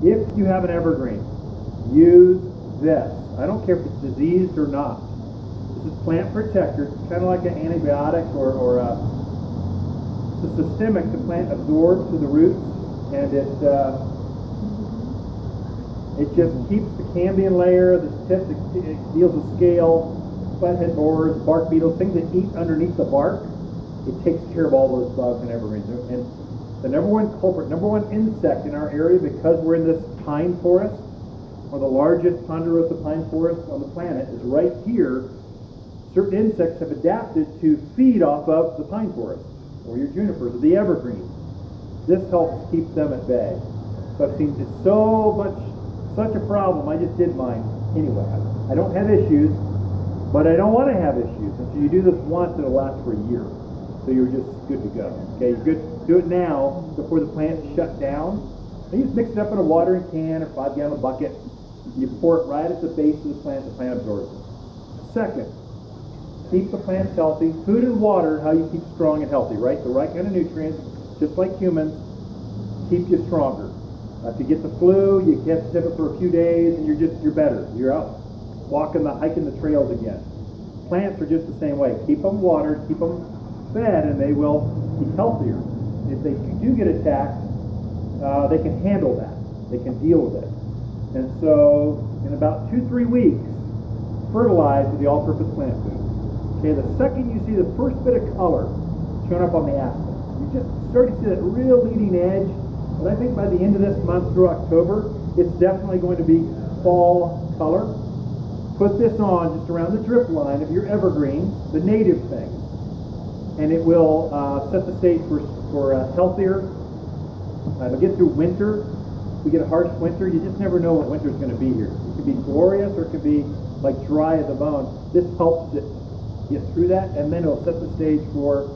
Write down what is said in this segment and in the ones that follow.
If you have an evergreen, use this. I don't care if it's diseased or not. This is plant protector. It's kind of like an antibiotic or it's a systemic the plant absorbs through the roots, and it just keeps the cambium layer, the tips, it deals with scale, flathead borers, bark beetles, things that eat underneath the bark. It takes care of all those bugs and evergreens. And the number one culprit, number one insect in our area, because we're in this pine forest, one of the largest ponderosa pine forests on the planet, is right here. Certain insects have adapted to feed off of the pine forest, or your junipers, or the evergreens. This helps keep them at bay. So I've seen such a problem, I just did mine. Anyway, I don't have issues, but I don't want to have issues. And so you do this once, it'll last for a year. So you're just good to go. Okay, you're good. Do it now before the plant's shut down. And you just mix it up in a watering can or 5-gallon bucket. You pour it right at the base of the plant absorbs it. Second, keep the plants healthy. Food and water, how you keep strong and healthy, right? The right kind of nutrients, just like humans, keep you stronger. If you get the flu, you can't sip it for a few days, and you're better. You're out hiking the trails again. Plants are just the same way. Keep them watered, keep them fed, and they will be healthier. If they do get attacked, they can handle that. They can deal with it. And so, in about 2-3 weeks, fertilize with the all-purpose plant food. Okay, the second you see the first bit of color showing up on the aspens, you just start to see that real leading edge. But I think by the end of this month through October, it's definitely going to be fall color. Put this on just around the drip line of your evergreens, the native things, and it will set the stage for healthier. It'll get through winter. If we get a harsh winter, you just never know what winter's going to be here. It could be glorious or it could be like dry as a bone. This helps it get through that, and then it'll set the stage for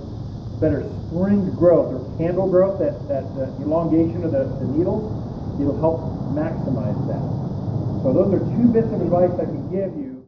better spring growth or candle growth, that elongation of the needles. It'll help maximize that. So those are 2 bits of advice I can give you.